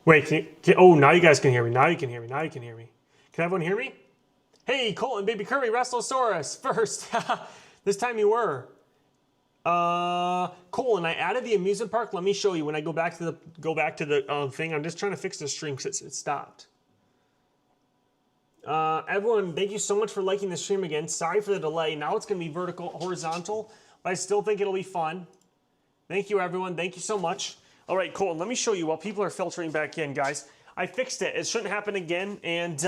Wait, oh, now you guys can hear me. Now you can hear me. Now you can hear me. Can everyone hear me? Hey, Colton, Baby Kirby, Wrestlesaurus, first. This time you were. Colton, I added the amusement park. Let me show you when I go back to the thing. I'm just trying to fix the stream because it stopped. Everyone, thank you so much for liking the stream again. Sorry for the delay. Now it's going to be vertical, horizontal, but I still think it'll be fun. Thank you, everyone. Thank you so much. All right, Colton, let me show you while people are filtering back in, guys. I fixed it. It shouldn't happen again. And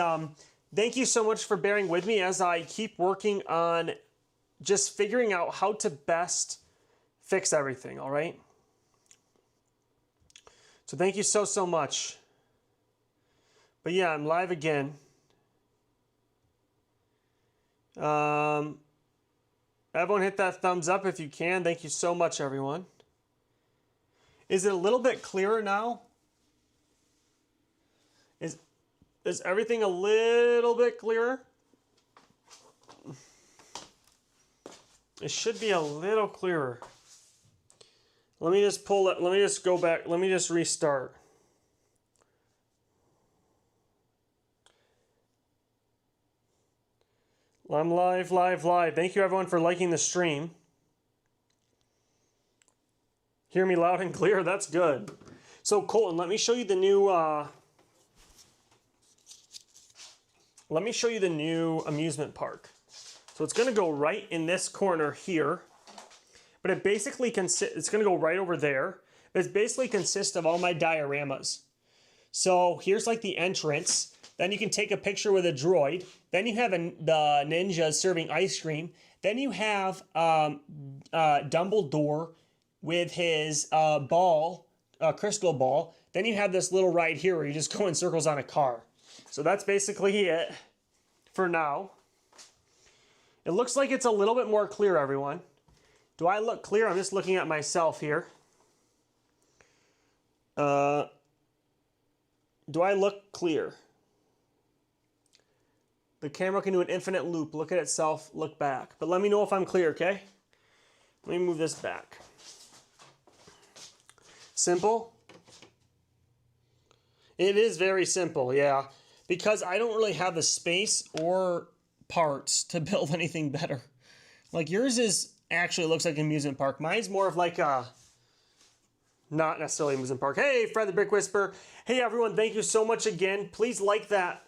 thank you so much for bearing with me as I keep working on just figuring out how to best fix everything, all right? So thank you so much. But yeah, I'm live again. Everyone hit that thumbs up if you can. Thank you so much, everyone. Is it a little bit clearer now? Is everything a little bit clearer? It should be a little clearer. Let me just pull it. Let me just go back. Let me just restart. I'm live. Thank you, everyone, for liking the stream. Hear me loud and clear? That's good. So, Colton, let me show you the new... let me show you the new amusement park. So it's going to go right in this corner here. But it basically it's going to go right over there. But it basically consists of all my dioramas. So here's like the entrance. Then you can take a picture with a droid. Then you have the ninjas serving ice cream. Then you have Dumbledore with his crystal ball. Then you have this little ride here where you just go in circles on a car. So that's basically it for now. It looks like it's a little bit more clear, everyone. Do I look clear? I'm just looking at myself here. Do I look clear? The camera can do an infinite loop. Look at itself, look back. But let me know if I'm clear, okay? Let me move this back. Simple? It is very simple, yeah. Because I don't really have the space or parts to build anything better. Like yours is actually looks like an amusement park. Mine's more of like a not necessarily amusement park. Hey, Fred the Brick Whisperer. Hey everyone, thank you so much again. Please like that,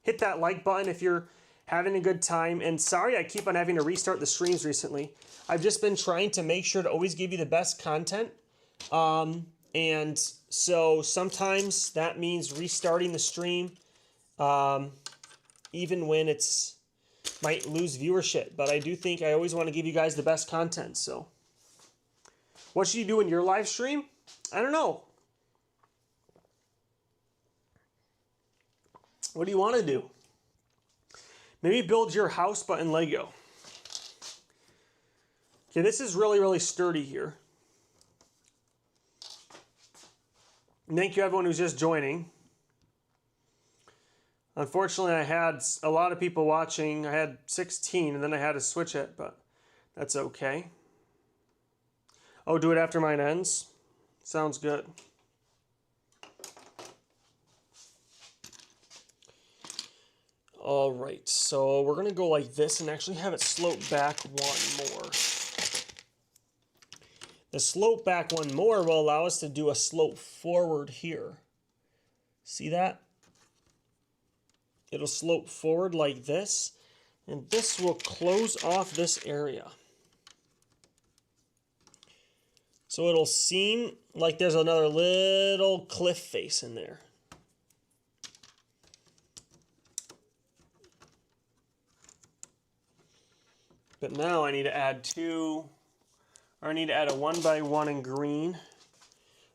hit that like button if you're having a good time. And sorry I keep on having to restart the streams recently. I've just been trying to make sure to always give you the best content. And so sometimes that means restarting the stream, even when it's might lose viewership. But I do think I always want to give you guys the best content. So what should you do in your live stream? I don't know. What do you want to do? Maybe build your house, but in Lego. Okay, this is really sturdy here. Thank you, everyone who's just joining. Unfortunately, I had a lot of people watching. I had 16, and then I had to switch it, but that's okay. Oh, do it after mine ends? Sounds good. All right, so we're going to go like this and actually have it slope back one more. The slope back one more will allow us to do a slope forward here. See that? It'll slope forward like this, and this will close off this area. So it'll seem like there's another little cliff face in there. But now I need to add two, or I need to add a 1x1 in green.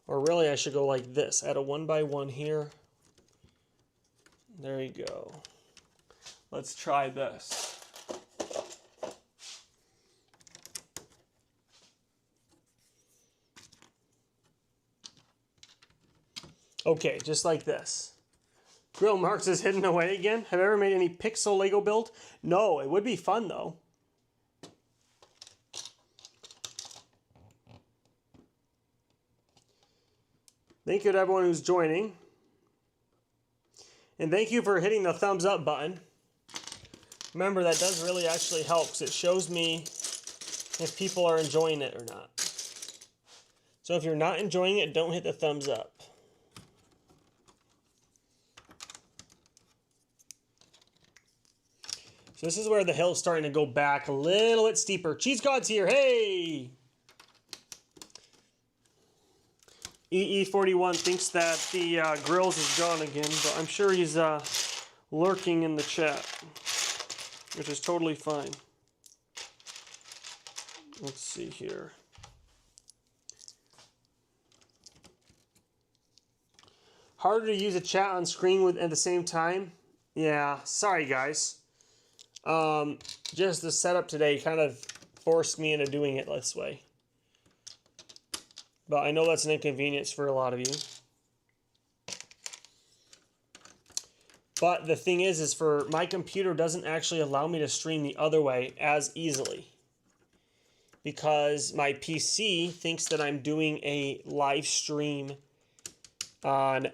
Or really I should go like this, add a 1x1 here. There you go. Let's try this. Okay, just like this. Grill Marks is hidden away again. Have I ever made any pixel Lego build? No, it would be fun though. Thank you to everyone who's joining. And thank you for hitting the thumbs up button. Remember, that does really actually help because it shows me if people are enjoying it or not. So if you're not enjoying it, don't hit the thumbs up. So this is where the hill's starting to go back a little bit steeper. Cheese God's here. Hey! EE41 thinks that the grills is gone again, but I'm sure he's lurking in the chat, which is totally fine. Let's see here. Harder to use a chat on screen with at the same time? Yeah, sorry guys. Just the setup today kind of forced me into doing it this way. But I know that's an inconvenience for a lot of you. But the thing is for my computer doesn't actually allow me to stream the other way as easily. Because my PC thinks that I'm doing a live stream on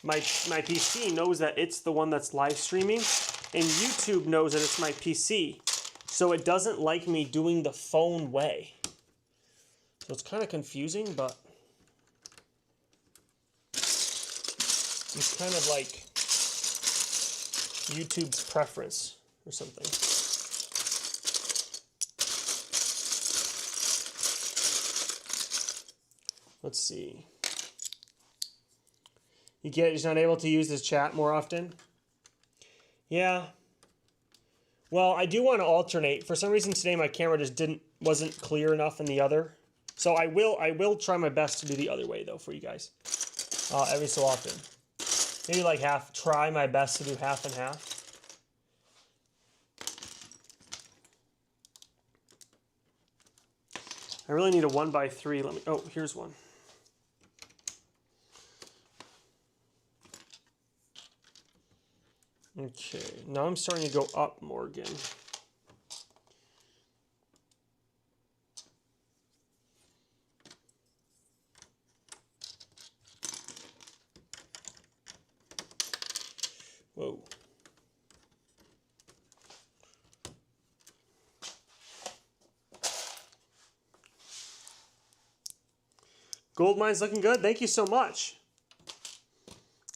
my PC knows that it's the one that's live streaming, and YouTube knows that it's my PC. So it doesn't like me doing the phone way. So it's kind of confusing, but it's kind of like YouTube's preference or something. Let's see. He's not able to use his chat more often? Yeah. Well, I do want to alternate. For some reason today my camera just wasn't clear enough in the other. So I will try my best to do the other way though for you guys. Every so often. Maybe like try my best to do half and half. I really need a 1x3. Oh, here's one. Okay, now I'm starting to go up more again. Whoa. Gold mine's looking good. Thank you so much.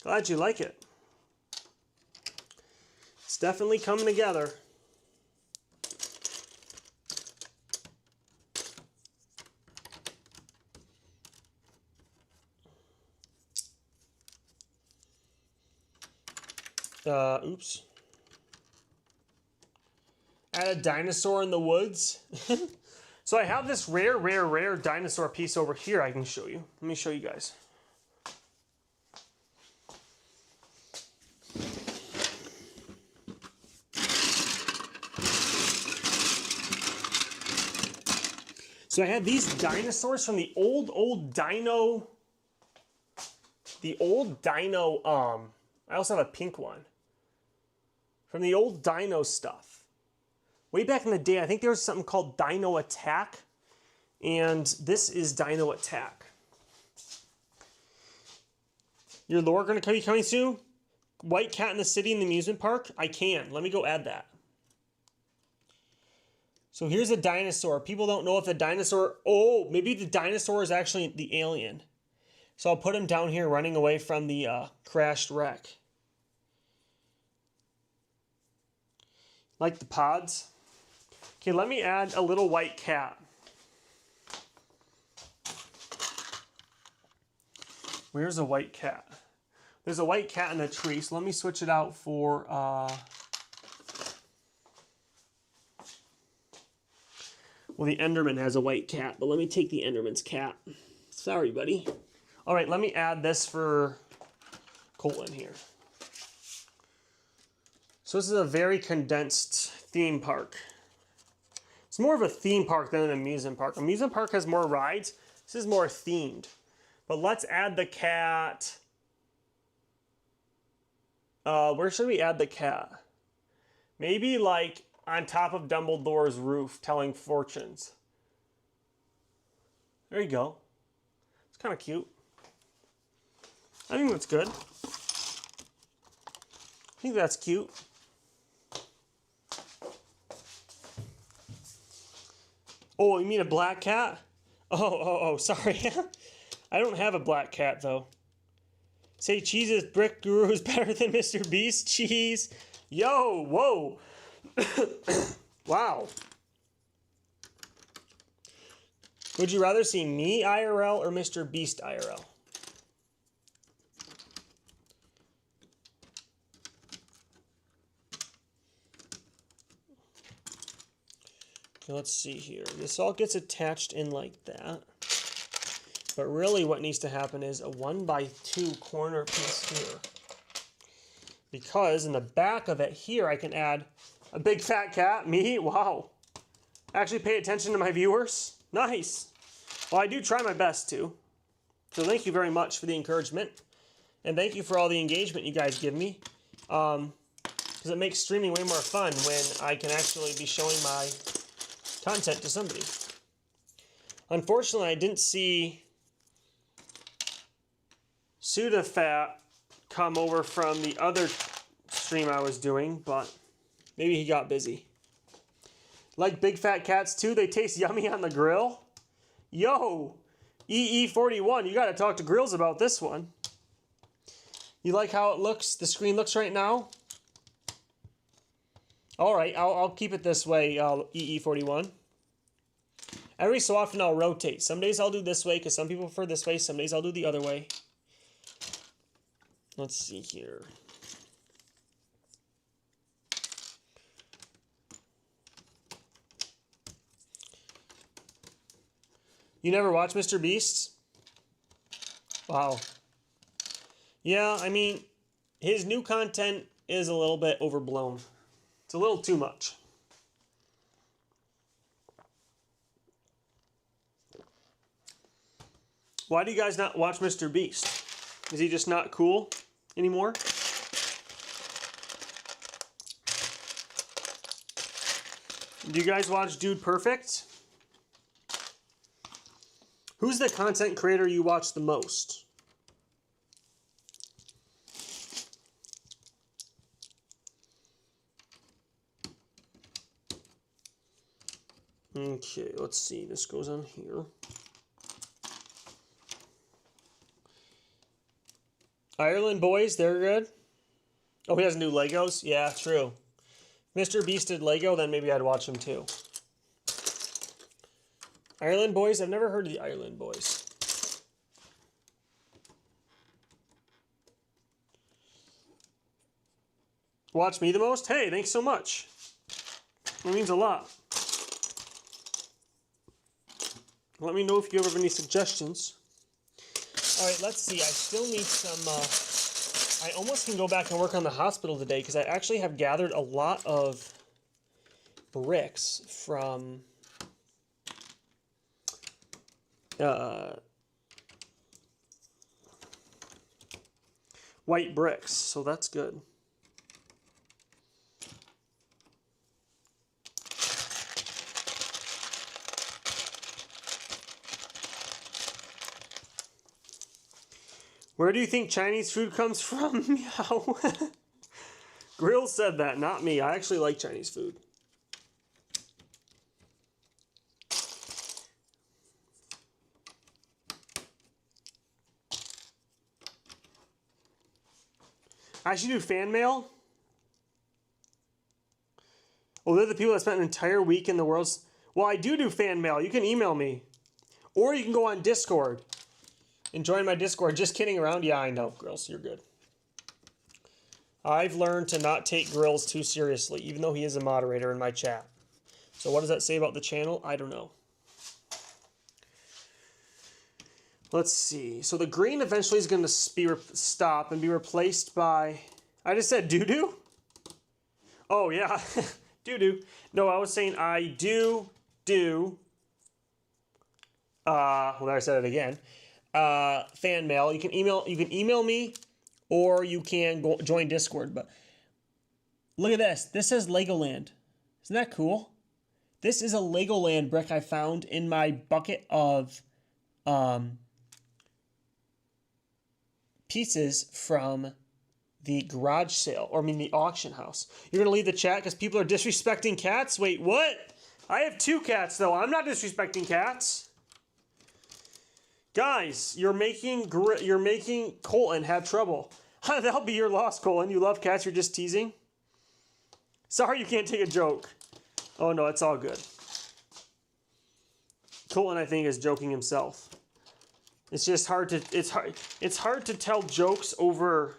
Glad you like it. It's definitely coming together. Oops. Add a dinosaur in the woods. So I have this rare dinosaur piece over here I can show you. Let me show you guys. So I had these dinosaurs from the old dino. The old dino, I also have a pink one. From the old dino stuff. Way back in the day, I think there was something called Dino Attack. And this is Dino Attack. Your lore going to be coming soon? White Cat in the City in the amusement park? I can. Let me go add that. So here's a dinosaur. People don't know if the dinosaur... Oh, maybe the dinosaur is actually the alien. So I'll put him down here running away from the crashed wreck. Like the pods. Okay, let me add a little white cat. Where's a white cat? There's a white cat in the tree, so let me switch it out for... Well, the Enderman has a white cat, but let me take the Enderman's cat. Sorry, buddy. All right, let me add this for Colton here. So this is a very condensed theme park. It's more of a theme park than an amusement park. Amusement park has more rides. This is more themed. But let's add the cat. Where should we add the cat? Maybe like on top of Dumbledore's roof telling fortunes. There you go. It's kind of cute. I think that's good. I think that's cute. Oh, you mean a black cat? Oh, sorry. I don't have a black cat, though. Say Cheese's Brick Guru is better than Mr. Beast cheese. Yo, whoa. Wow. Would you rather see me IRL or Mr. Beast IRL? Okay, let's see here. This all gets attached in like that. But really what needs to happen is a 1x2 corner piece here. Because in the back of it here, I can add a big fat cat. Me? Wow. Actually pay attention to my viewers. Nice. Well, I do try my best to. So thank you very much for the encouragement. And thank you for all the engagement you guys give me. Because it makes streaming way more fun when I can actually be showing my content to somebody. Unfortunately, I didn't see Sudafat come over from the other stream I was doing, but maybe he got busy. Like big fat cats too, they taste yummy on the grill. Yo, EE41, you gotta talk to Grills about this one. You like how it looks, the screen looks right now? Alright, I'll keep it this way, EE41. Every so often I'll rotate. Some days I'll do this way because some people prefer this way. Some days I'll do the other way. Let's see here. You never watch Mr. Beast? Wow. Yeah, I mean, his new content is a little bit overblown. It's a little too much. Why do you guys not watch Mr. Beast? Is he just not cool anymore? Do you guys watch Dude Perfect? Who's the content creator you watch the most? Okay, let's see. This goes on here. Ireland Boys, they're good. Oh, he has new Legos? Yeah, true. Mr. Beast did Lego, then maybe I'd watch him too. Ireland Boys? I've never heard of the Ireland Boys. Watch me the most? Hey, thanks so much. That means a lot. Let me know if you have any suggestions. Alright, let's see. I still need some... I almost can go back and work on the hospital today because I actually have gathered a lot of bricks from... white bricks, so that's good. Where do you think Chinese food comes from? Meow. Grill said that, not me. I actually like Chinese food. I should do fan mail. Oh, they're the people that spent an entire week in the world's... Well, I do fan mail. You can email me. Or you can go on Discord and join my Discord. Just kidding around. Yeah, I know, Grills. You're good. I've learned to not take Grills too seriously, even though he is a moderator in my chat. So what does that say about the channel? I don't know. Let's see. So the green eventually is going to stop and be replaced by... I just said doo-doo? Oh, yeah. Doo-doo. No, I was saying I do... well, there I said it again. Fan mail. You can email me, or you can go join Discord. But look at this. This says Legoland. Isn't that cool? This is a Legoland brick I found in my bucket of pieces from the garage sale, or I mean the auction house. You're going to leave the chat because people are disrespecting cats? Wait, what? I have 2 cats, though. I'm not disrespecting cats. Guys, you're making Colton have trouble. That'll be your loss, Colton. You love cats. You're just teasing. Sorry you can't take a joke. Oh, no, it's all good. Colton, I think, is joking himself. It's just hard to... It's hard to tell jokes over...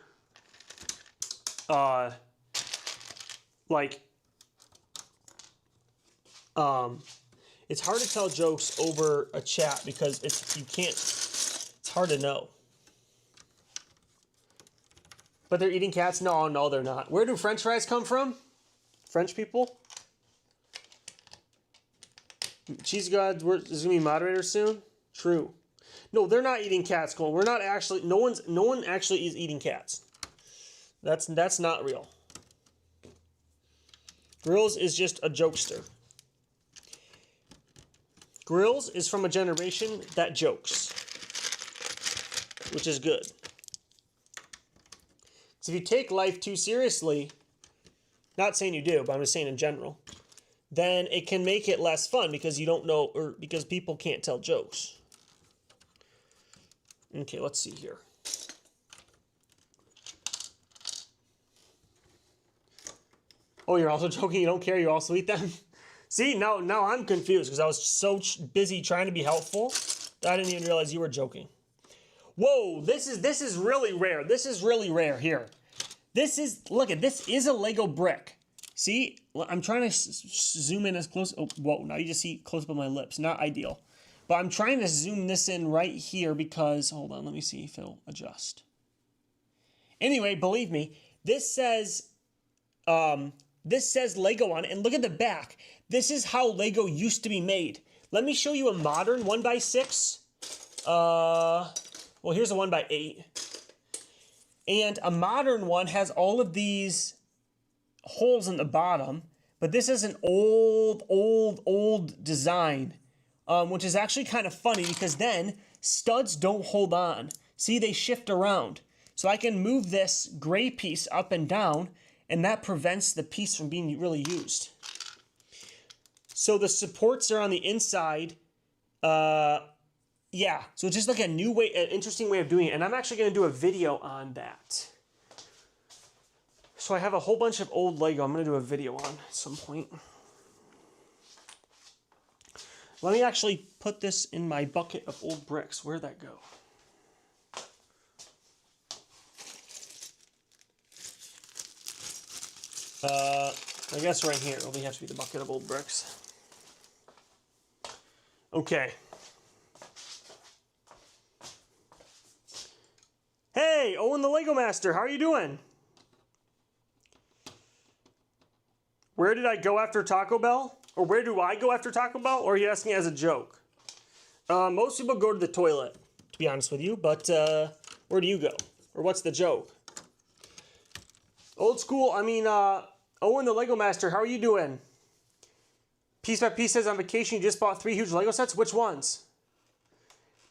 it's hard to tell jokes over a chat because it's hard to know. But they're eating cats? No, they're not. Where do French fries come from? French people? Cheese God is going to be moderator soon? True. No, they're not eating cats, Cole. We're not actually... No one actually is eating cats. That's not real. Grills is just a jokester. Grills is from a generation that jokes, which is good. So if you take life too seriously, not saying you do, but I'm just saying in general, then it can make it less fun because you don't know, or because people can't tell jokes. Okay, let's see here. Oh, you're also joking? You don't care? You also eat them? See, now I'm confused because I was so busy trying to be helpful that I didn't even realize you were joking. Whoa, this is really rare. This is really rare here. This is a Lego brick. See, I'm trying to zoom in as close. Oh, whoa, now you just see close up on my lips. Not ideal. But I'm trying to zoom this in right here because, hold on, let me see if it'll adjust. Anyway, believe me, this says Lego on it, and look at the back. This is how Lego used to be made. Let me show you a modern 1x6. Well, here's a 1x8. And a modern one has all of these holes in the bottom, but this is an old design, which is actually kind of funny because then studs don't hold on. See, they shift around. So I can move this gray piece up and down, and that prevents the piece from being really used. So the supports are on the inside. Yeah, so it's just like an interesting way of doing it. And I'm actually going to do a video on that. So I have a whole bunch of old Lego I'm going to do a video on at some point. Let me actually put this in my bucket of old bricks. Where'd that go? I guess right here. It'll have to be the bucket of old bricks. Okay. Hey, Owen the Lego Master, how are you doing? Where did I go after Taco Bell? Or where do I go after Taco Bell? Or are you asking as a joke? Most people go to the toilet, to be honest with you, but where do you go? Or what's the joke? Old school, I mean, Owen the Lego Master, how are you doing? Piece by Piece says on vacation you just bought 3 huge Lego sets. Which ones?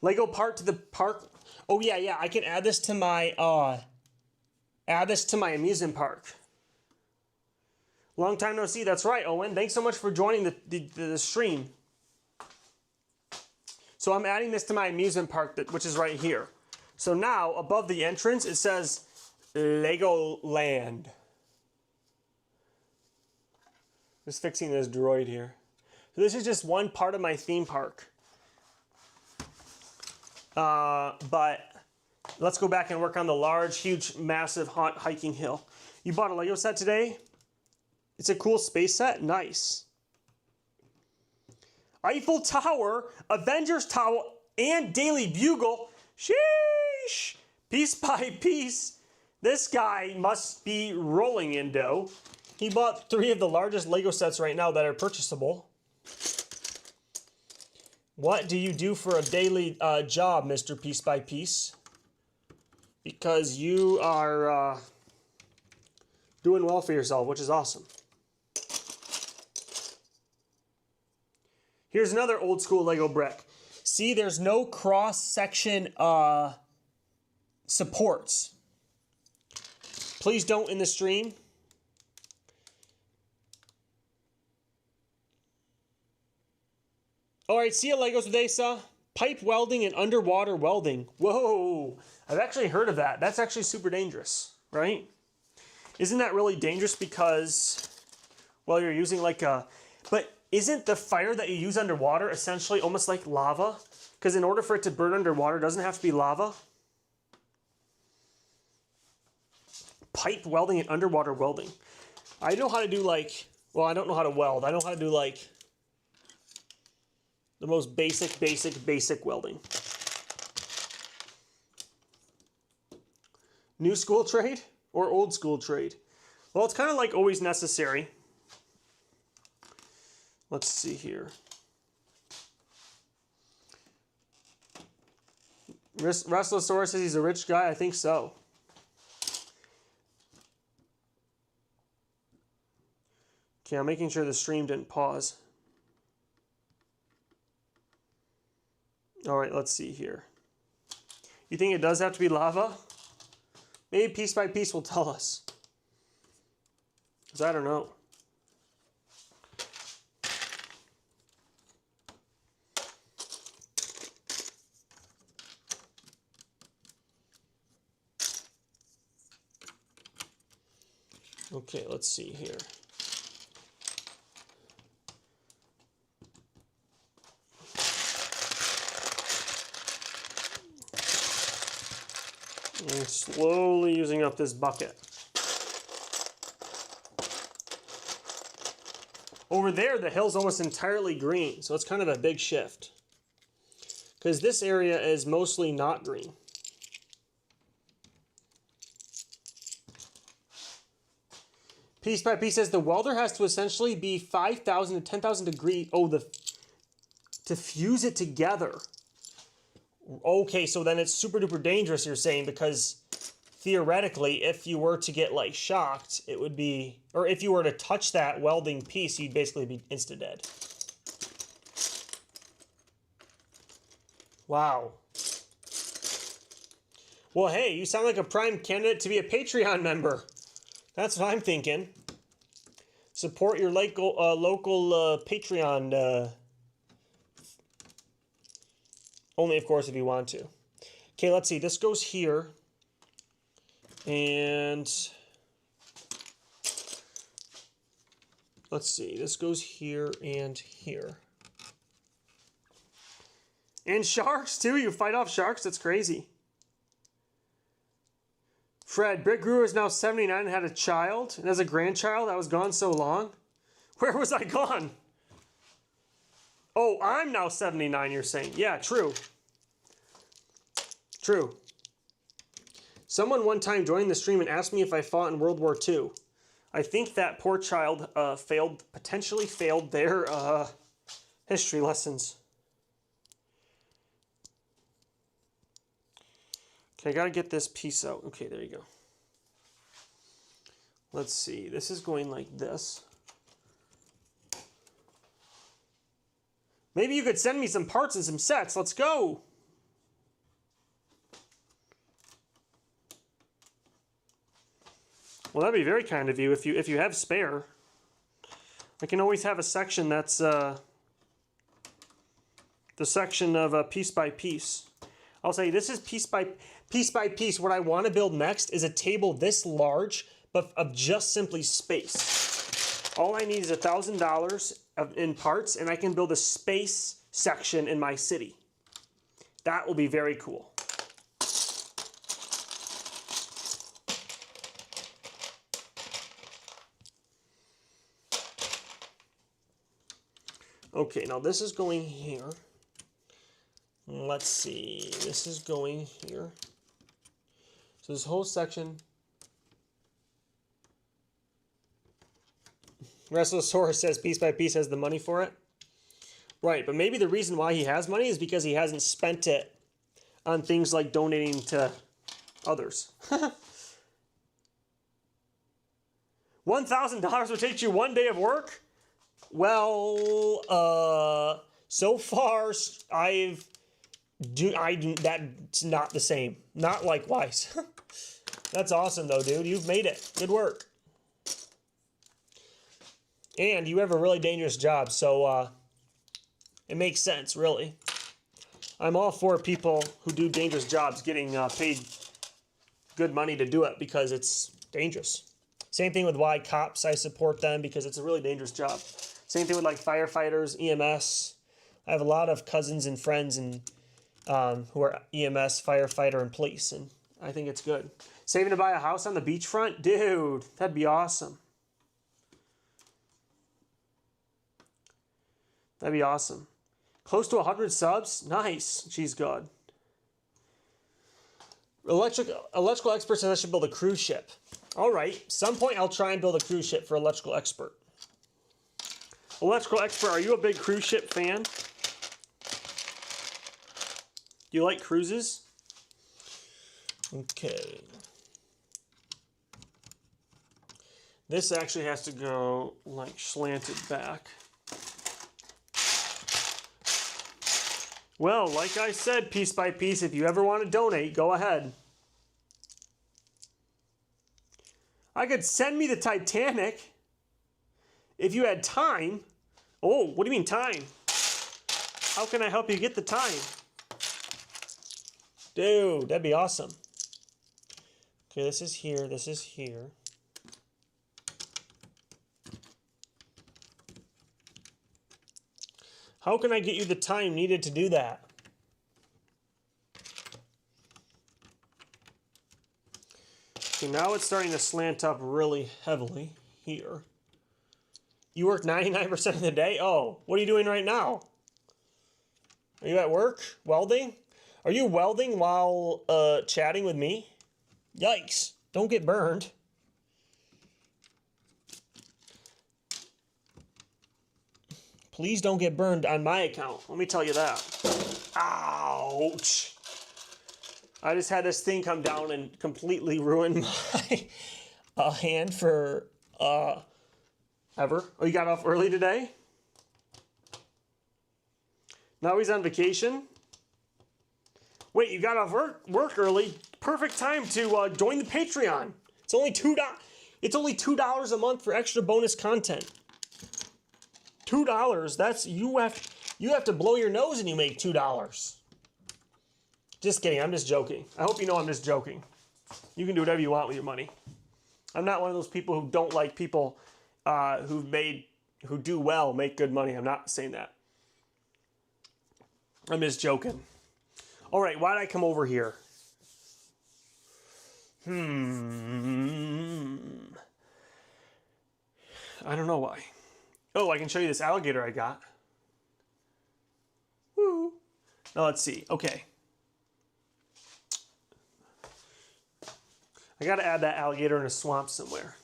Lego Park to the Park. Oh yeah, I can add this to my amusement park. Long time no see. That's right, Owen. Thanks so much for joining the stream. So I'm adding this to my amusement park, which is right here. So now above the entrance it says Legoland. Just fixing this droid here. So this is just one part of my theme park. But let's go back and work on the large, huge, massive, hiking hill. You bought a Lego set today? It's a cool space set? Nice. Eiffel Tower, Avengers Tower, and Daily Bugle. Sheesh! Piece by piece. This guy must be rolling in dough. He bought 3 of the largest Lego sets right now that are purchasable. What do you do for a daily job, Mr. Piece by Piece? Because you are doing well for yourself, which is awesome. Here's another old school Lego brick. See, there's no cross-section supports. Please don't in the stream. All right, see you, Legos with Asa. Pipe welding and underwater welding. Whoa, I've actually heard of that. That's actually super dangerous, right? Isn't that really dangerous because, well, you're using like a, but isn't the fire that you use underwater essentially almost like lava? Because in order for it to burn underwater, it doesn't have to be lava. Pipe welding and underwater welding. I know how to do like, well, I don't know how to weld. I know how to do like the most basic welding. New school trade or old school trade? Well, it's kind of like always necessary. Let's see here. Restlessaurus says he's a rich guy. I think so. Okay, I'm making sure the stream didn't pause. All right, let's see here. You think it does have to be lava? Maybe piece by piece will tell us. Because I don't know. Okay, let's see here. I'm slowly using up this bucket. Over there, the hill's almost entirely green, so it's kind of a big shift. Because this area is mostly not green. Piece by piece says the welder has to essentially be 5,000 to 10,000 degrees. Oh, to fuse it together. Okay, so then it's super duper dangerous, you're saying, because theoretically, if you were to get like shocked, it would be, or if you were to touch that welding piece, you'd basically be insta dead. Wow. Well, hey, you sound like a prime candidate to be a Patreon member. That's what I'm thinking. Support your local Patreon. Only, of course, if you want to. Okay, let's see. This goes here. And let's see. This goes here and here. And sharks, too. You fight off sharks? That's crazy. Fred, Britt Greer is now 79 and had a child. And as a grandchild, I was gone so long. Where was I gone? Oh, I'm now 79, you're saying. Yeah, true. True. Someone one time joined the stream and asked me if I fought in World War II. I think that poor child potentially failed their history lessons. Okay, I gotta get this piece out. Okay, there you go. Let's see. This is going like this. Maybe you could send me some parts and some sets. Let's go. Well, that'd be very kind of you if you have spare. I can always have a section that's the section of piece by piece. I'll say this is piece by piece. What I want to build next is a table this large, but of just simply space. All I need is $1,000 in parts, and I can build a space section in my city. That will be very cool. Okay, now this is going here. Let's see, this is going here. So this whole section. Restlessaurus says piece by piece has the money for it. Right, but maybe the reason why he has money is because he hasn't spent it on things like donating to others. $1,000 would take you one day of work? Well, so far I've That's not the same. Not likewise. That's awesome though, dude. You've made it. Good work. And you have a really dangerous job, so it makes sense, really. I'm all for people who do dangerous jobs getting paid good money to do it because it's dangerous. Same thing with why cops, I support them because it's a really dangerous job. Same thing with like firefighters, EMS. I have a lot of cousins and friends and who are EMS, firefighter, and police, and I think it's good. Saving to buy a house on the beachfront? Dude, that'd be awesome. That'd be awesome. Close to 100 subs? Nice. She's good. Electrical expert says I should build a cruise ship. All right. Some point I'll try and build a cruise ship for electrical expert. Electrical expert, are you a big cruise ship fan? Do you like cruises? Okay. This actually has to go like slanted back. Well, like I said, piece by piece, if you ever want to donate, go ahead. I could send me the Titanic if you had time. Oh, what do you mean time? How can I help you get the time? Dude, that'd be awesome. Okay, this is here, this is here. How can I get you the time needed to do that? Okay, now it's starting to slant up really heavily here. You work 99% of the day? Oh, what are you doing right now? Are you at work? Welding? Are you welding while chatting with me? Yikes. Don't get burned. Please don't get burned on my account. Let me tell you that. Ouch. I just had this thing come down and completely ruin my hand for ever. Oh, you got off early today? Now he's on vacation? Wait, you got off work early? Perfect time to join the Patreon. It's only $2 a month for extra bonus content. $2. That's you have to blow your nose and you make $2. Just kidding. I'm just joking. I hope you know I'm just joking. You can do whatever you want with your money. I'm not one of those people who don't like people who do well make good money. I'm not saying that. I'm just joking. All right, why did I come over here? I don't know why. Oh, I can show you this alligator I got. Woo. Now let's see. Okay. I got to add that alligator in a swamp somewhere.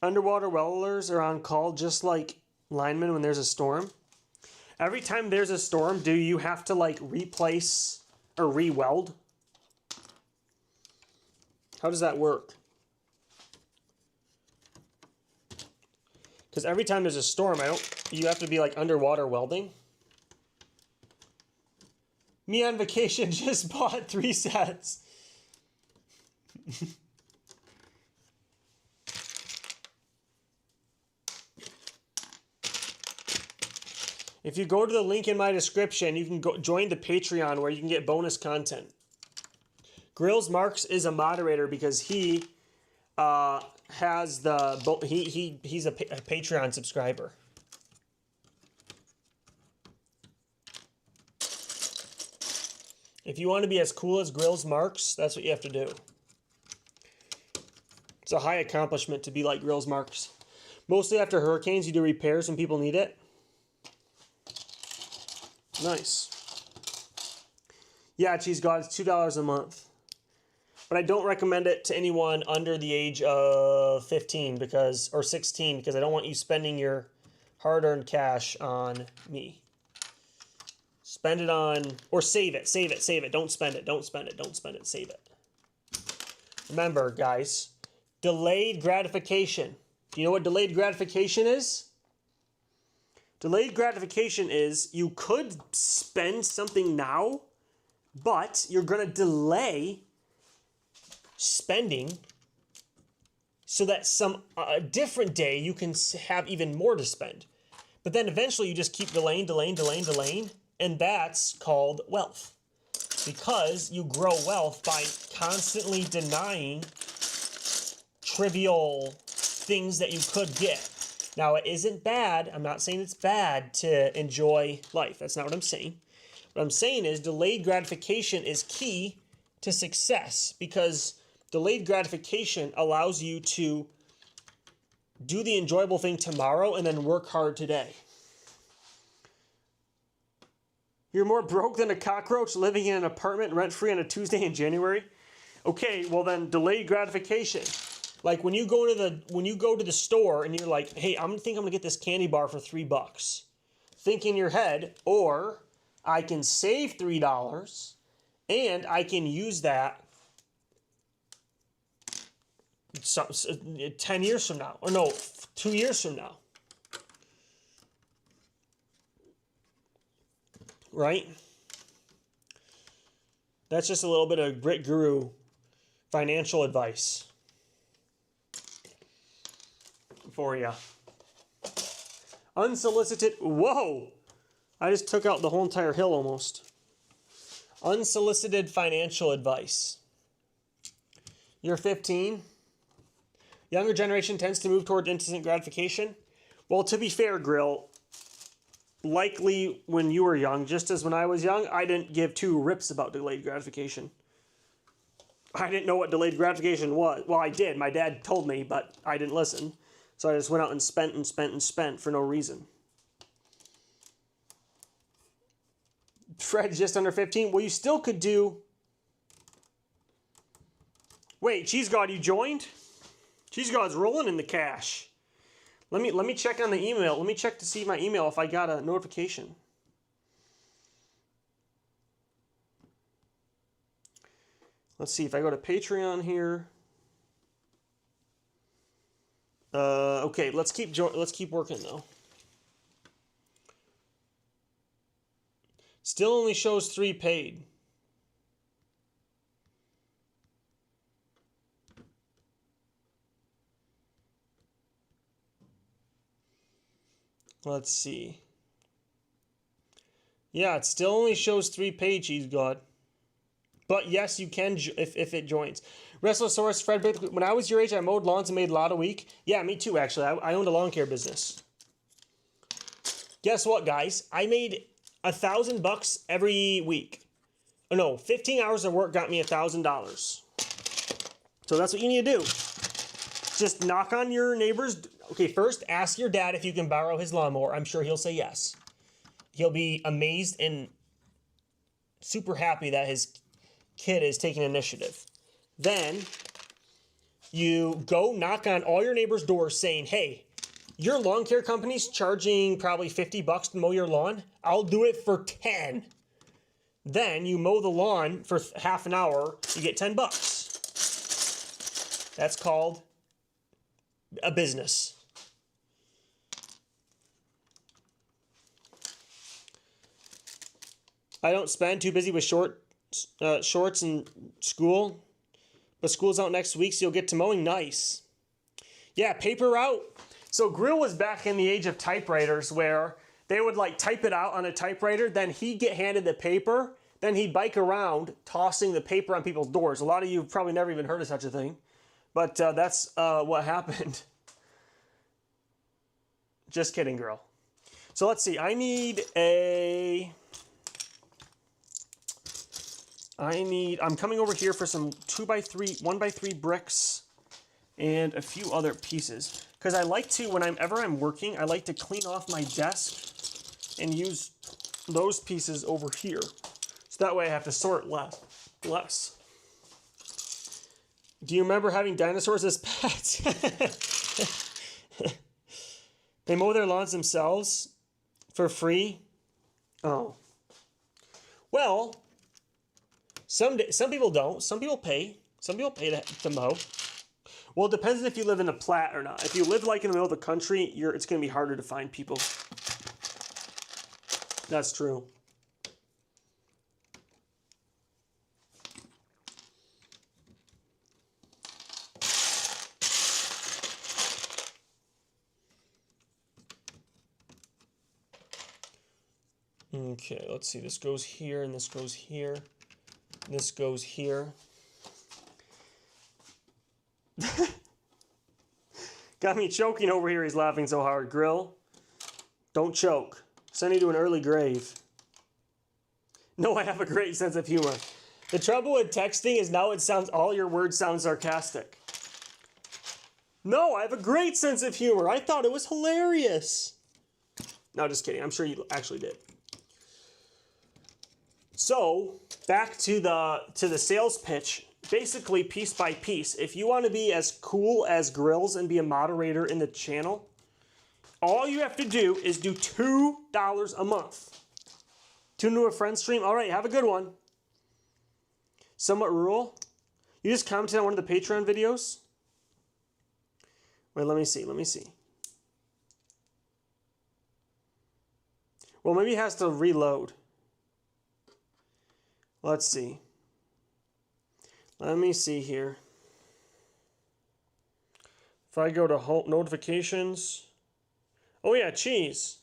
Underwater welders are on call just like linemen when there's a storm. Every time there's a storm, do you have to like replace or re-weld? How does that work? Because every time there's a storm, you have to be like underwater welding. Me on vacation just bought 3 sets. If you go to the link in my description, you can go join the Patreon where you can get bonus content. Grills Marks is a moderator because he has he's a Patreon subscriber. If you want to be as cool as Grills Marks, that's what you have to do. It's a high accomplishment to be like Grills Marks. Mostly after hurricanes, you do repairs when people need it. Nice. Yeah, Cheese God, it's $2 a month. But I don't recommend it to anyone under the age of 15 or 16 because I don't want you spending your hard-earned cash on me. Spend it on, or save it. Don't spend it, save it. Remember, guys, delayed gratification. Do you know what delayed gratification is? Delayed gratification is you could spend something now, but you're going to delay spending so that a different day you can have even more to spend. But then eventually you just keep delaying, and that's called wealth. Because you grow wealth by constantly denying trivial things that you could get. Now, it isn't bad. I'm not saying it's bad to enjoy life. That's not what I'm saying. What I'm saying is delayed gratification is key to success, because delayed gratification allows you to do the enjoyable thing tomorrow and then work hard today. You're more broke than a cockroach living in an apartment rent-free on a Tuesday in January? Okay, well then delayed gratification. Like when you go to the store and you're like, hey, I'm gonna get this candy bar for $3. Think in your head, or I can save $3 and I can use that 10 years from now, or no, 2 years from now. Right? That's just a little bit of Grit Guru financial advice for you. Unsolicited, whoa! I just took out the whole entire hill almost. Unsolicited financial advice. You're 15. Younger generation tends to move toward instant gratification. Well, to be fair, Grill, likely when you were young, just as when I was young, I didn't give two rips about delayed gratification. I didn't know what delayed gratification was. Well, I did. My dad told me, but I didn't listen. So I just went out and spent for no reason. Fred's just under 15. Well, you still could do... Wait, Cheese God, you joined? Cheese God's rolling in the cash. Let me check on the email. Let me check to see my email if I got a notification. Let's see if I go to Patreon here. Okay, let's keep working though. Still only shows 3 paid. Let's see. Yeah, it still only shows 3 paid, Cheese God. But yes, you can if it joins. Wrestlosaurus, Fred, when I was your age, I mowed lawns and made a lot a week. Yeah, me too, actually. I owned a lawn care business. Guess what, guys? I made $1,000 every week. Oh, no, 15 hours of work got me $1,000. So that's what you need to do. Just knock on your neighbor's... Okay, first, ask your dad if you can borrow his lawnmower. I'm sure he'll say yes. He'll be amazed and super happy that his kid is taking initiative. Then, you go knock on all your neighbors' doors saying, hey, your lawn care company's charging probably $50 to mow your lawn. I'll do it for 10. Then, you mow the lawn for half an hour. You get $10. That's called a business. I don't spend, too busy with shorts in school. But school's out next week, so you'll get to mowing. Nice. Yeah, paper route. So Grill was back in the age of typewriters where they would like type it out on a typewriter, then he'd get handed the paper, then he'd bike around tossing the paper on people's doors. A lot of you have probably never even heard of such a thing. But that's what happened. Just kidding, Grill. So let's see. I'm coming over here for some 2x3, 1x3 bricks and a few other pieces. Because I like to, whenever I'm working, I like to clean off my desk and use those pieces over here. So that way I have to sort less. Do you remember having dinosaurs as pets? They mow their lawns themselves for free? Oh. Well... Some people don't. Some people pay. Some people pay to mow. Well, it depends if you live in a plat or not. If you live like in the middle of the country, it's going to be harder to find people. That's true. Okay, let's see. This goes here, and this goes here. This goes here. Got me choking over here. He's laughing so hard. Grill, don't choke. Send you to an early grave. No, I have a great sense of humor. The trouble with texting is now it sounds, all your words sound sarcastic. No, I have a great sense of humor. I thought it was hilarious. No, just kidding. I'm sure you actually did. So, back to the sales pitch. Basically, piece by piece. If you want to be as cool as Grills and be a moderator in the channel, all you have to do is do $2 a month. Tune to a friend stream. All right, have a good one. Somewhat rural. You just commented on one of the Patreon videos. Wait, let me see. Well, maybe it has to reload. Let's see. Let me see here. If I go to home notifications. Oh yeah, Cheese.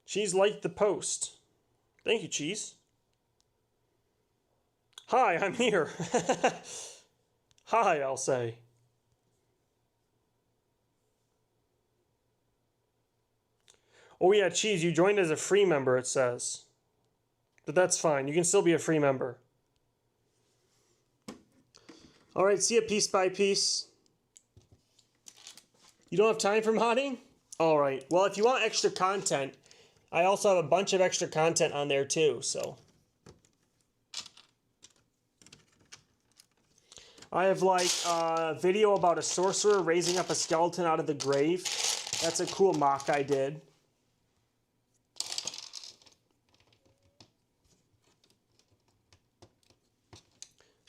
Cheese liked the post. Thank you, Cheese. Hi, I'm here. Hi, I'll say. Oh yeah, Cheese, you joined as a free member, it says. But that's fine. You can still be a free member. All right, see you piece by piece. You don't have time for modding? All right. Well, if you want extra content, I also have a bunch of extra content on there too, so. I have like a video about a sorcerer raising up a skeleton out of the grave. That's a cool mock I did.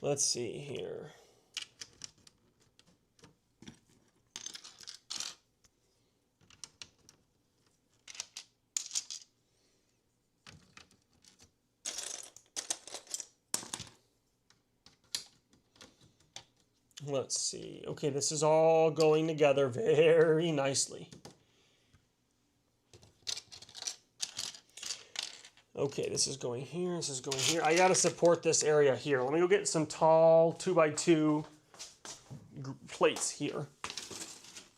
Let's see here. Let's see. Okay, this is all going together very nicely. Okay, this is going here, this is going here. I gotta support this area here. Let me go get some tall 2x2 plates here.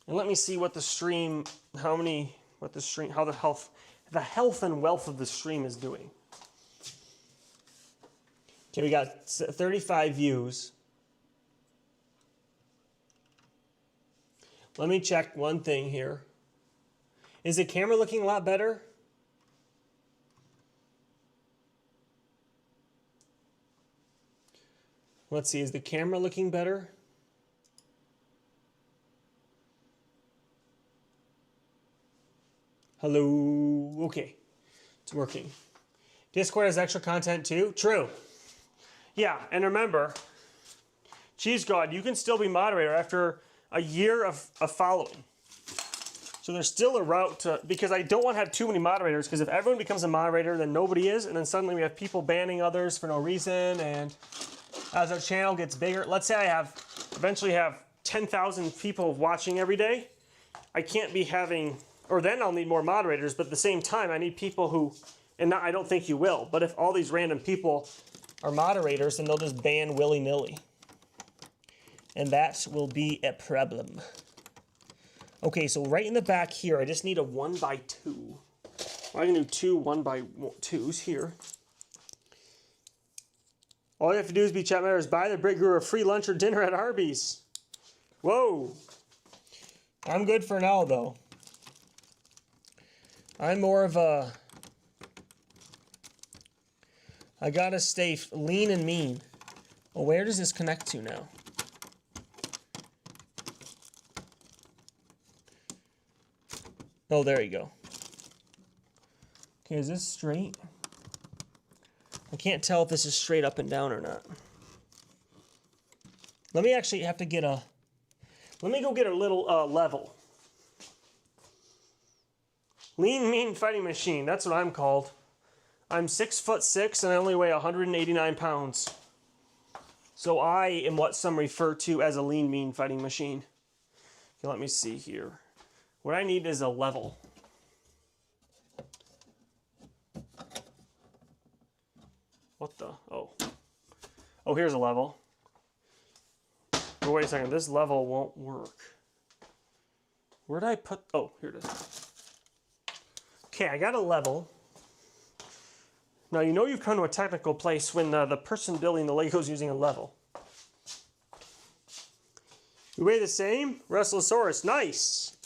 And let me see what the stream, how the health and wealth of the stream is doing. Okay, we got 35 views. Let me check one thing here. Is the camera looking a lot better? Let's see, is the camera looking better? Hello, okay, it's working. Discord has extra content too? True. Yeah, and remember, Cheese God, you can still be moderator after a year of following. So there's still a route to, because I don't want to have too many moderators, because if everyone becomes a moderator, then nobody is, and then suddenly we have people banning others for no reason, and as our channel gets bigger, let's say I eventually have 10,000 people watching every day, I can't be having, or then I'll need more moderators, but at the same time, I need people who, and I don't think you will, but if all these random people are moderators, then they'll just ban willy-nilly. And that will be a problem. Okay, so right in the back here, I just need a 1x2. I can do two 1x2s here. All you have to do is be chat members, buy the Brit Guru a free lunch or dinner at Arby's. Whoa. I'm good for now, though. I'm more of a... I gotta stay lean and mean. Well, where does this connect to now? Oh, there you go. Okay, is this straight? I can't tell if this is straight up and down or not. Let me actually have to get a... Let me go get a little level. Lean, mean fighting machine. That's what I'm called. I'm 6'6" and I only weigh 189 pounds. So I am what some refer to as a lean, mean fighting machine. Okay, let me see here. What I need is a level. What the? Oh. Oh, here's a level. But wait a second, this level won't work. Where'd I put? Oh, here it is. Okay, I got a level. Now, you know you've come to a technical place when the person building the Lego is using a level. You weigh the same? Wrestlosaurus, nice.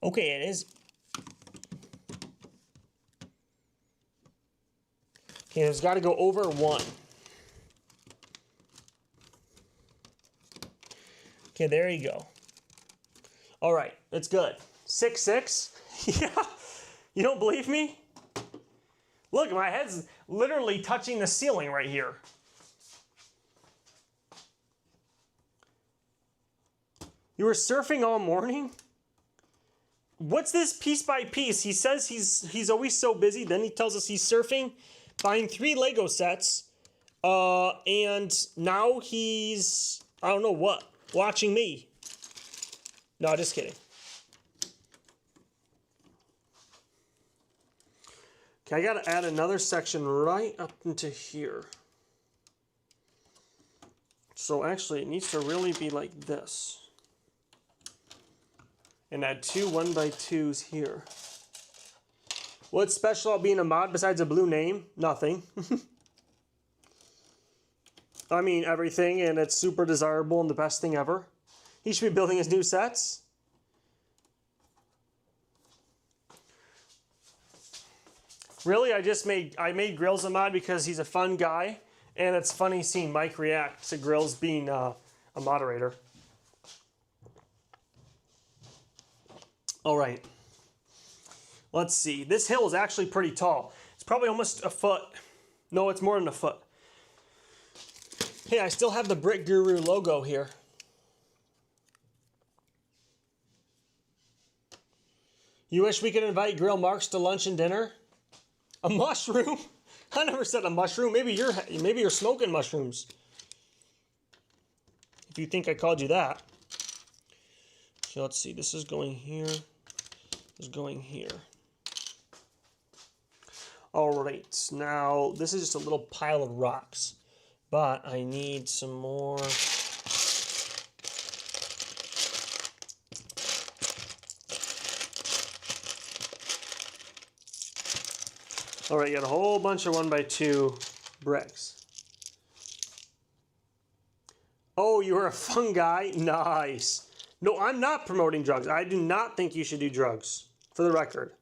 Okay, it is. Okay, it's got to go over 1. Okay, there you go. All right, it's good. 6'6". Yeah, you don't believe me? Look, my head's literally touching the ceiling right here. You were surfing all morning? What's this piece by piece? He says he's always so busy. Then he tells us he's surfing, buying 3 Lego sets, and now he's, I don't know what, watching me. No, just kidding. Okay, I gotta add another section right up into here. So actually, it needs to really be like this. And add 2 1x2s here. What's special about being a mod besides a blue name? Nothing. I mean, everything, and it's super desirable and the best thing ever. He should be building his new sets. Really, I made Grills a mod because he's a fun guy, and it's funny seeing Mike react to Grills being a moderator. All right. Let's see. This hill is actually pretty tall. It's probably almost a foot. No, it's more than a foot. Hey, I still have the Brick Guru logo here. You wish we could invite Grill Marks to lunch and dinner? A mushroom? I never said a mushroom. Maybe you're smoking mushrooms. If you think I called you that. So let's see. This is going here. This is going here. All right. Now, this is just a little pile of rocks. But I need some more. All right, you got a whole bunch of 1x2 bricks. Oh, you're a fun guy? Nice. No, I'm not promoting drugs. I do not think you should do drugs, for the record.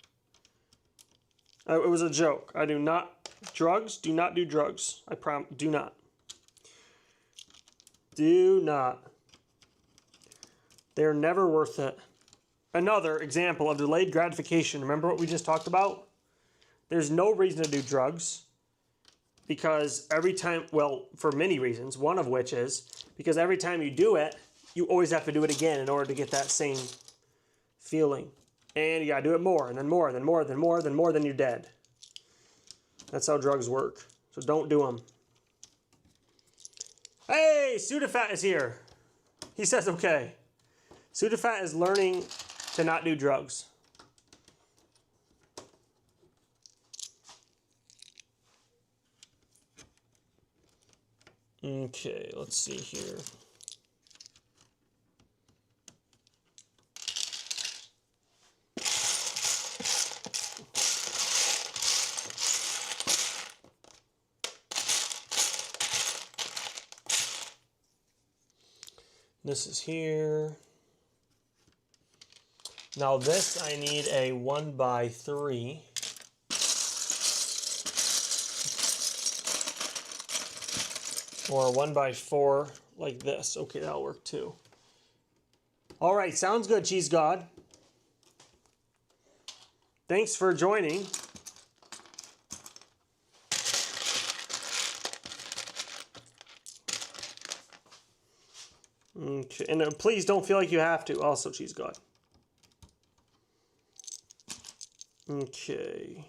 It was a joke. I do not. Drugs? Do not do drugs. I promise. Do not. Do not. They're never worth it. Another example of delayed gratification. Remember what we just talked about? There's no reason to do drugs because every time, well, for many reasons, one of which is because every time you do it, you always have to do it again in order to get that same feeling. And you gotta do it more, and then more, then more, then more, then more, then you're dead. That's how drugs work. So don't do them. Hey, Sudafat is here. He says okay. Sudafat is learning to not do drugs. Okay, let's see here. This is here. Now this, I need a 1x3. Or a 1x4 like this. Okay, that'll work too. All right, sounds good, Cheese God. Thanks for joining. Okay, and please don't feel like you have to. Also, Cheese God. Okay.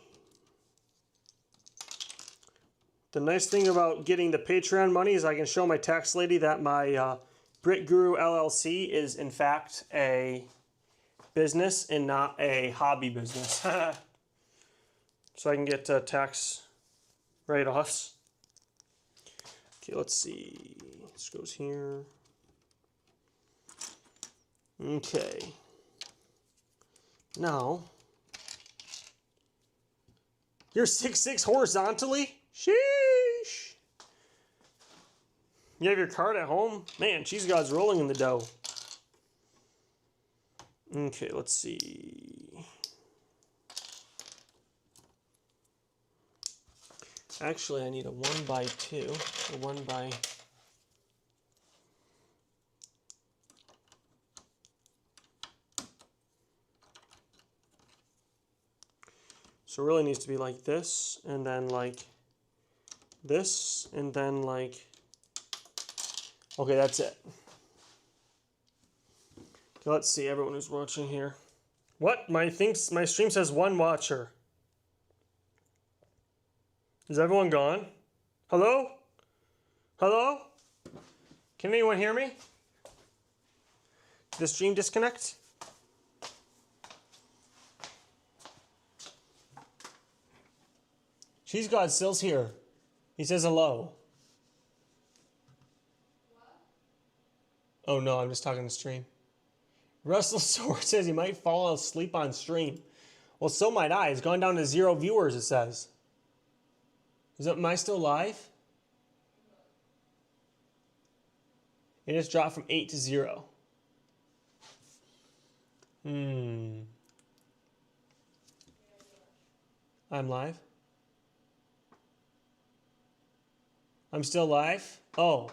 The nice thing about getting the Patreon money is I can show my tax lady that my Brit Guru LLC is in fact a business and not a hobby business. So I can get tax write-offs. Okay, let's see. This goes here. Okay. Now, you're 6'6" horizontally? Sheesh. You have your card at home? Man, Cheese God's rolling in the dough. Okay, let's see. Actually, I need a 1x2. A 1x... So it really needs to be like this, and then like this, and then like... Okay, that's it. Okay, let's see, everyone who's watching here. What? My stream says 1 watcher. Is everyone gone? Hello? Hello? Can anyone hear me? Did the stream disconnect? Cheese God still's here. He says hello. Oh no, I'm just talking to stream. Russell Sword says he might fall asleep on stream. Well, so might I. It's gone down to 0 viewers, it says. Am I still live? It just dropped from 8 to 0. I'm live? I'm still live? Oh.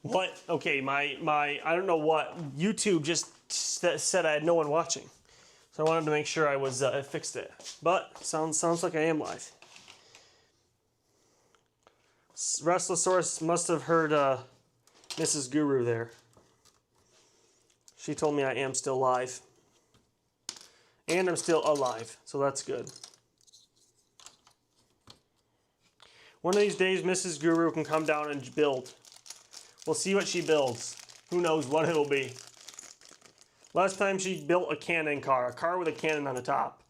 What? Okay, my I don't know what. YouTube just said I had no one watching. So I wanted to make sure I was fixed it. But sounds like I am live. Restlessaurus must have heard Mrs. Guru there. She told me I am still live. And I'm still alive, so that's good. One of these days, Mrs. Guru can come down and build. We'll see what she builds. Who knows what it'll be. Last time she built a cannon car. A car with a cannon on the top.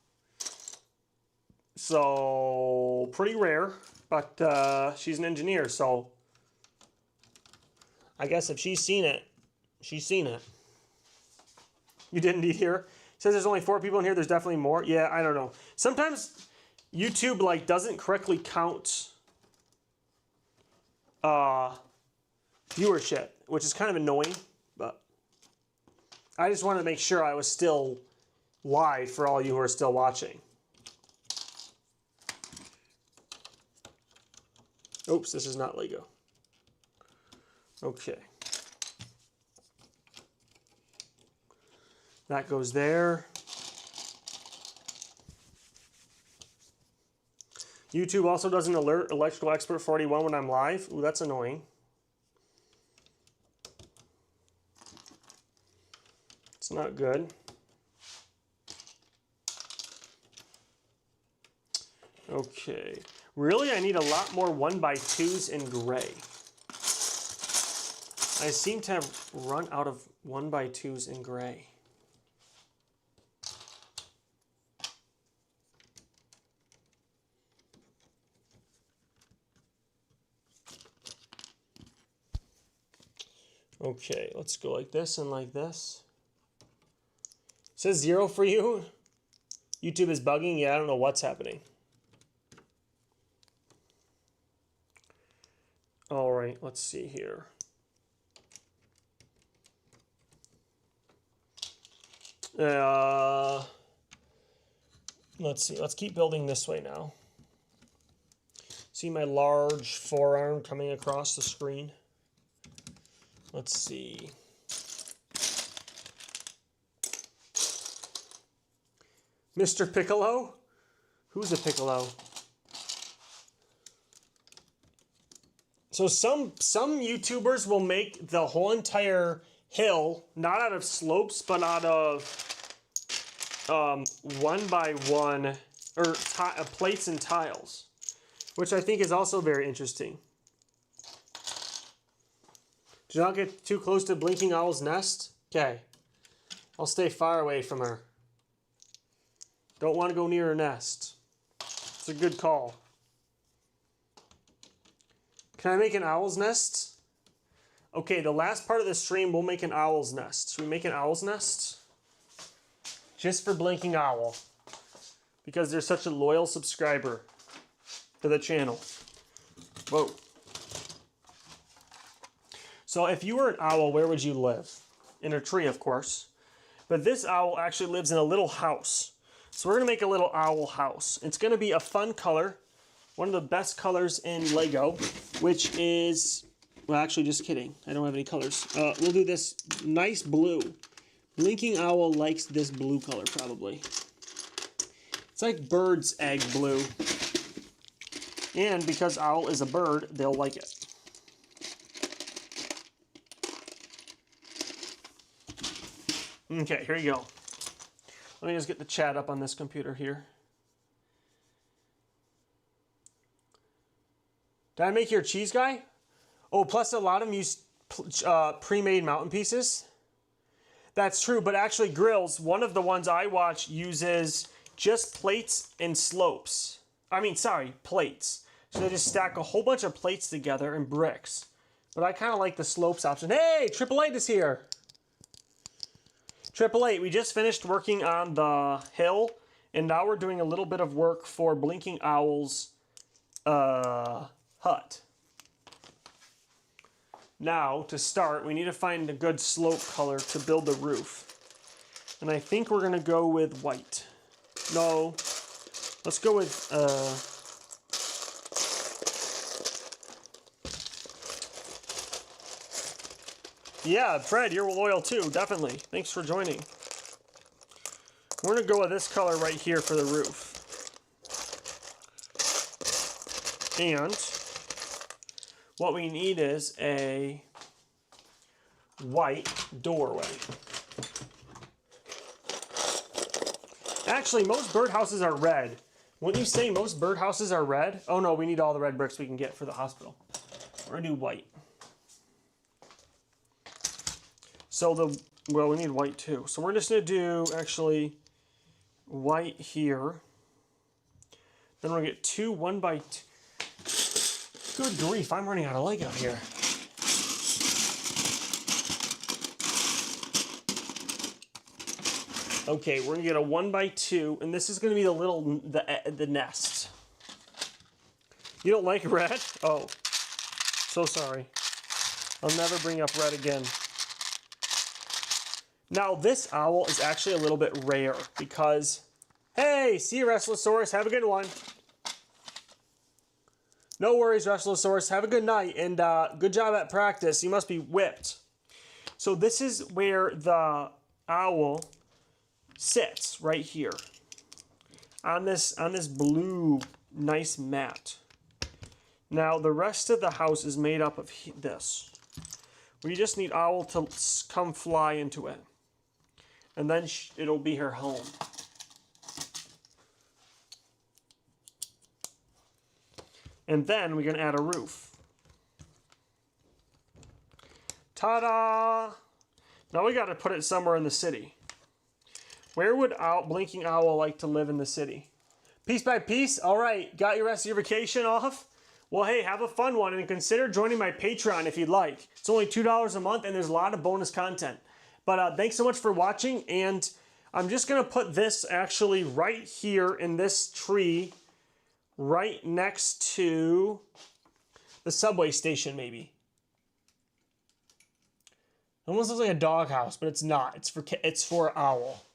So, pretty rare. But she's an engineer, so I guess if she's seen it, she's seen it. You didn't hear? It says there's only 4 people in here. There's definitely more. Yeah, I don't know. Sometimes YouTube like doesn't correctly count viewership, which is kind of annoying. But I just wanted to make sure I was still live for all you who are still watching. Oops, this is not Lego. Okay. That goes there. YouTube also doesn't alert Electrical Expert 41 when I'm live. Ooh, that's annoying. It's not good. Okay. Really, I need a lot more 1x2s in gray. I seem to have run out of 1x2s in gray. Okay, let's go like this and like this. It says 0 for you. YouTube is bugging. Yeah, I don't know what's happening. All right, let's see here. Let's see. Let's keep building this way now. See my large forearm coming across the screen? Let's see. Mr. Piccolo? Who's a Piccolo? So some YouTubers will make the whole entire hill, not out of slopes, but out of 1x1 or plates and tiles, which I think is also very interesting. Do not get too close to Blinking Owl's nest. Okay. I'll stay far away from her. Don't want to go near her nest. It's a good call. Can I make an owl's nest? Okay, the last part of the stream, we'll make an owl's nest. Should we make an owl's nest? Just for Blinking Owl. Because they're such a loyal subscriber to the channel. Whoa. So if you were an owl, where would you live? In a tree, of course. But this owl actually lives in a little house. So we're going to make a little owl house. It's going to be a fun color. One of the best colors in Lego, which is, well, actually, just kidding. I don't have any colors. We'll do this nice blue. Blinking Owl likes this blue color, probably. It's like bird's egg blue. And because owl is a bird, they'll like it. Okay, here you go. Let me just get the chat up on this computer here. Did I make your cheese guy? Oh, plus a lot of them use pre-made mountain pieces. That's true, but actually grills, one of the ones I watch uses just plates and slopes. I mean, sorry, plates. So they just stack a whole bunch of plates together and bricks. But I kind of like the slopes option. Hey, Triple Eight is here. Triple Eight, we just finished working on the hill, and now we're doing a little bit of work for Blinking Owl's hut. Now, to start, we need to find a good slope color to build the roof. And I think we're going to go with white. No, let's go with... Yeah, Fred, you're loyal too, definitely. Thanks for joining. We're going to go with this color right here for the roof. And what we need is a white doorway. Actually, most birdhouses are red. Wouldn't you say most birdhouses are red? Oh no, we need all the red bricks we can get for the hospital. We're going to do white. So well, we need white too. So we're just going to do, actually, white here. Then we're going to get two 1x2. Good grief, I'm running out of Lego here. Okay, we're going to get a 1x2, and this is going to be the nest. You don't like red? Oh, so sorry. I'll never bring up red again. Now, this owl is actually a little bit rare because, hey, see you, Restlessaurus, have a good one. No worries, Restlessaurus, have a good night, and good job at practice. You must be whipped. So this is where the owl sits, right here, on this blue, nice mat. Now, the rest of the house is made up of this. We just need owl to come fly into it. And then it'll be her home. And then we're going to add a roof. Ta-da! Now we got to put it somewhere in the city. Where would Blinking Owl like to live in the city? Piece by piece? All right, got your rest of your vacation off? Well, hey, have a fun one, and consider joining my Patreon if you'd like. It's only $2 a month, and there's a lot of bonus content. But thanks so much for watching, and I'm just going to put this actually right here in this tree, right next to the subway station, maybe. It almost looks like a doghouse, but it's not. It's for owl.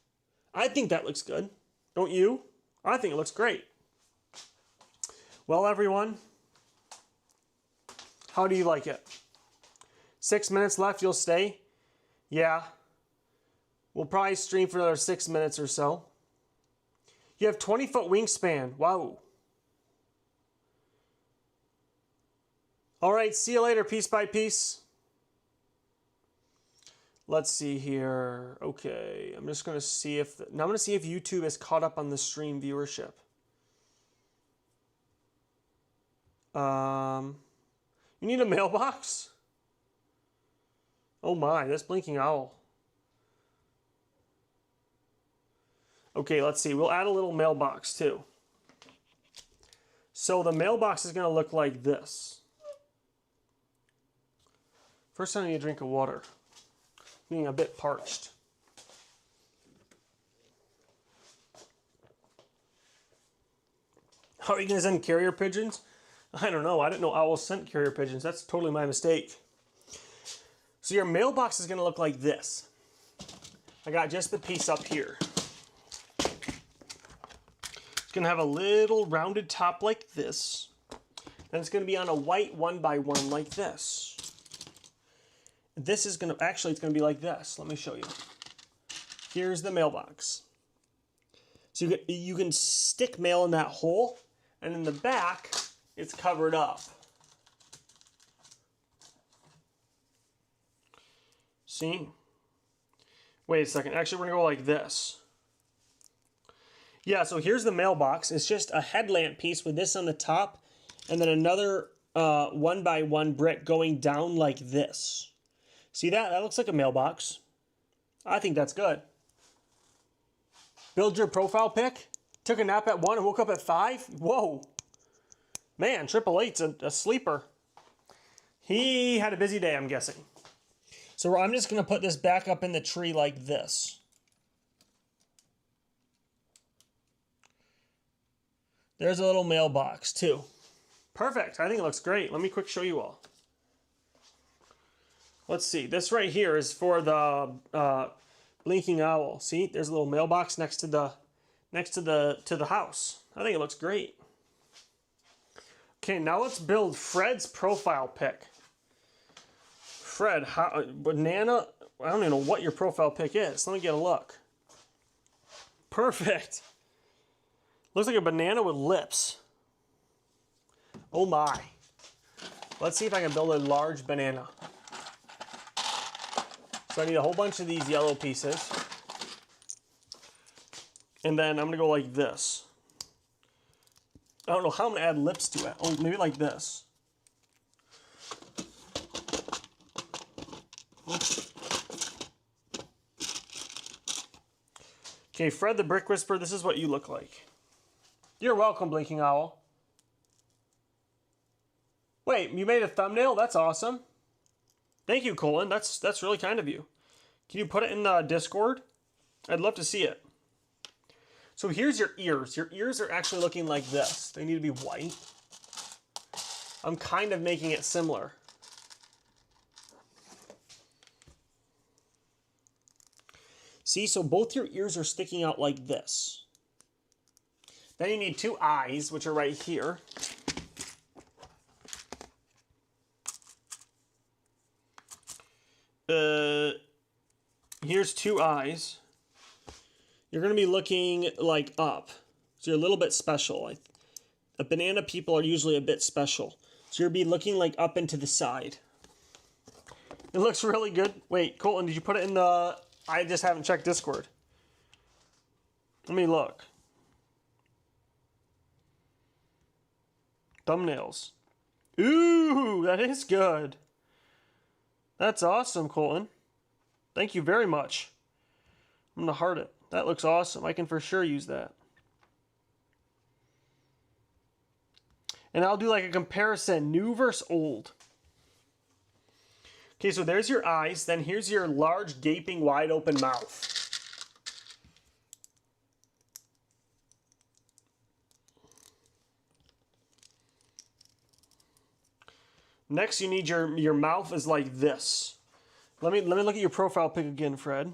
I think that looks good. Don't you? I think it looks great. Well, everyone, how do you like it? 6 minutes left, you'll stay? Yeah. We'll probably stream for another 6 minutes or so. You have 20-foot wingspan. Wow. All right, see you later, piece by piece. Let's see here. Okay, I'm just going to see if... now I'm going to see if YouTube is caught up on the stream viewership. You need a mailbox? Oh my, that's Blinking Owl. Okay, let's see. We'll add a little mailbox too. So the mailbox is going to look like this. First, I need a drink of water. Being a bit parched. How are you going to send carrier pigeons? I don't know. I didn't know owls sent carrier pigeons. That's totally my mistake. So your mailbox is going to look like this. I got just the piece up here. It's going to have a little rounded top like this. Then it's going to be on a white 1x1 like this. This is going to, actually it's going to be like this. Let me show you. Here's the mailbox. So you can stick mail in that hole, and in the back, it's covered up. See? Wait a second. Actually, we're going to go like this. Yeah, so here's the mailbox. It's just a headlamp piece with this on the top, and then another 1x1 brick going down like this. See that? That looks like a mailbox. I think that's good. Build your profile pic? Took a nap at 1 and woke up at 5? Whoa. Man, 888's a sleeper. He had a busy day, I'm guessing. So I'm just going to put this back up in the tree like this. There's a little mailbox too. Perfect. I think it looks great. Let me quick show you all. Let's see. This right here is for the Blinking Owl. See, there's a little mailbox next to the house. I think it looks great. Okay, now let's build Fred's profile pic. Fred, banana. I don't even know what your profile pic is. Let me get a look. Perfect. Looks like a banana with lips. Oh my. Let's see if I can build a large banana. So I need a whole bunch of these yellow pieces. And then I'm going to go like this. I don't know how I'm going to add lips to it. Oh, maybe like this. Okay, Fred the Brick Whisperer, this is what you look like. You're welcome, Blinking Owl. Wait, you made a thumbnail? That's awesome. Thank you, Colin. That's really kind of you. Can you put it in the Discord? I'd love to see it. So here's your ears. Your ears are actually looking like this. They need to be white. I'm kind of making it similar. See, so both your ears are sticking out like this. Then you need two eyes, which are right here. Here's two eyes. You're going to be looking like up. So you're a little bit special. The banana people are usually a bit special. So you'll be looking like up and to the side. It looks really good. Wait, Colton, did you put it in the... I just haven't checked Discord. Let me look. Thumbnails. Ooh, that is good. That's awesome, Colton. Thank you very much. I'm going to heart it. That looks awesome. I can for sure use that. And I'll do like a comparison, new versus old. Okay, so there's your eyes. Then here's your large, gaping, wide open mouth. Next, you need your mouth is like this. Let me look at your profile pic again, Fred.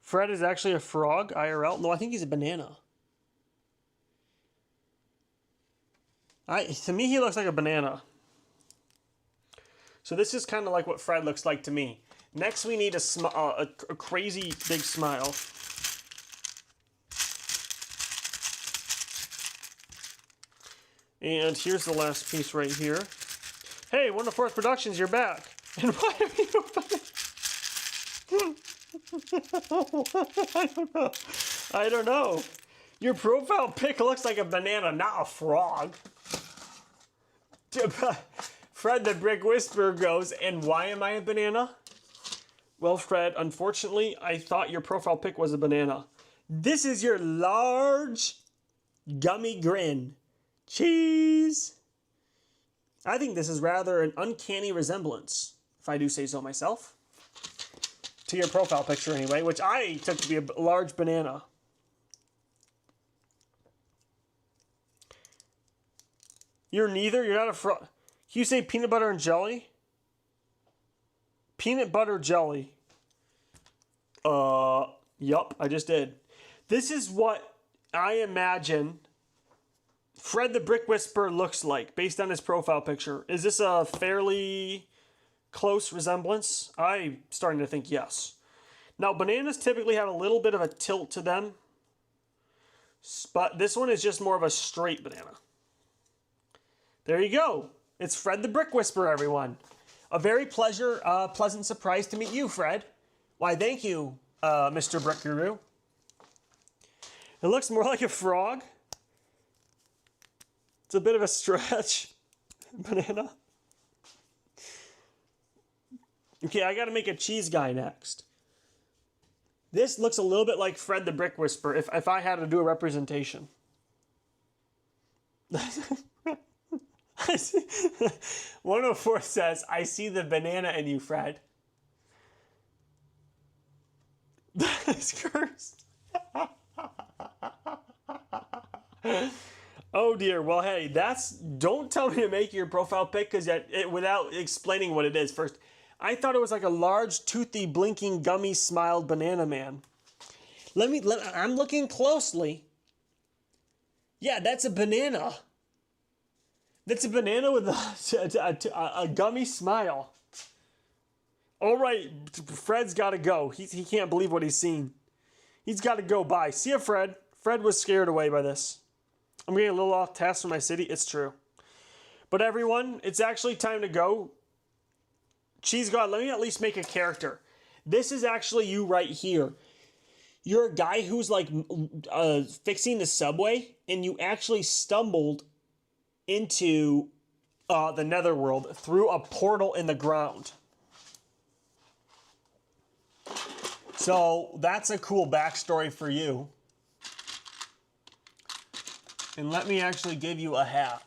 Fred is actually a frog, IRL. No, I think he's a banana. To me, he looks like a banana. So this is kind of like what Fred looks like to me. Next, we need a crazy big smile. And here's the last piece right here. Hey, One of Fourth Productions, you're back. And why are you I don't know. I don't know. Your profile pic looks like a banana, not a frog. Fred the Brick Whisperer goes, and why am I a banana? Well, Fred, unfortunately, I thought your profile pic was a banana. This is your large gummy grin. Cheese! I think this is rather an uncanny resemblance, if I do say so myself. To your profile picture anyway, which I took to be a large banana. You're neither? You're not a frog? Can you say peanut butter and jelly? Peanut butter jelly. Yup, I just did. This is what I imagine Fred the Brick Whisperer looks like based on his profile picture. Is this a fairly close resemblance? I'm starting to think yes. Now, bananas typically have a little bit of a tilt to them, but this one is just more of a straight banana. There you go. It's Fred the Brick Whisperer, everyone. A very pleasant surprise to meet you, Fred. Why, thank you, Mr. Brick Guru. It looks more like a frog. It's a bit of a stretch. Banana. Okay, I gotta make a cheese guy next. This looks a little bit like Fred the Brick Whisperer if I had to do a representation. 104 says, I see the banana in you, Fred. That's cursed. Oh dear. Well, hey, don't tell me to make your profile pic because without explaining what it is first. I thought it was like a large, toothy, blinking, gummy, smiled banana man. I'm looking closely. Yeah, that's a banana. That's a banana with a gummy smile. All right, Fred's got to go. He can't believe what he's seen. He's got to go. Bye. See ya, Fred. Fred was scared away by this. I'm getting a little off task for my city. It's true. But everyone, it's actually time to go. Cheese God, let me at least make a character. This is actually you right here. You're a guy who's like fixing the subway, and you actually stumbled into the netherworld through a portal in the ground. So that's a cool backstory for you. And let me actually give you a hat.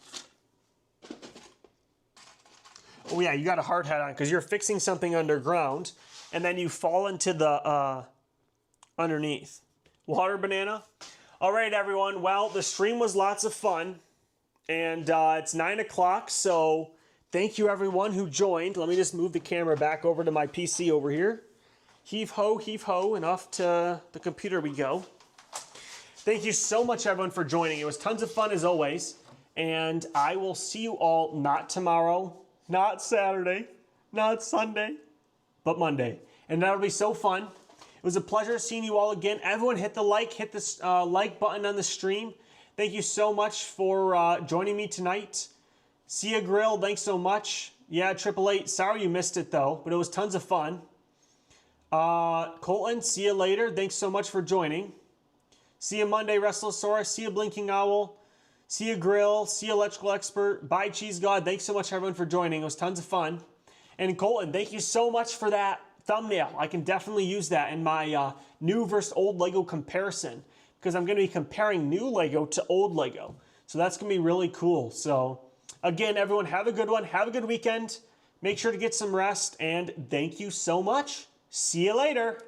Oh yeah, you got a hard hat on because you're fixing something underground, and then you fall into the underneath. Water banana. All right, everyone. Well, the stream was lots of fun, and it's 9 o'clock. So thank you, everyone who joined. Let me just move the camera back over to my PC over here. Heave ho, and off to the computer we go. Thank you so much, everyone, for joining. It was tons of fun as always, and I will see you all not tomorrow. Not Saturday, not Sunday, but Monday. And that'll be so fun. It was a pleasure seeing you all again. Everyone hit the like button on the stream. Thank you so much for joining me tonight. Sia Grill, thanks so much. Yeah, 888, sorry you missed it though, but it was tons of fun. Colton, see you later. Thanks so much for joining. See you Monday, Wrestlesaurus. See you Blinking Owl. See you Grill, see you Electrical Expert, bye Cheese God. Thanks so much everyone for joining. It was tons of fun. And Colton, thank you so much for that thumbnail. I can definitely use that in my new versus old Lego comparison because I'm going to be comparing new Lego to old Lego. So that's going to be really cool. So again, everyone, have a good one. Have a good weekend. Make sure to get some rest and thank you so much. See you later.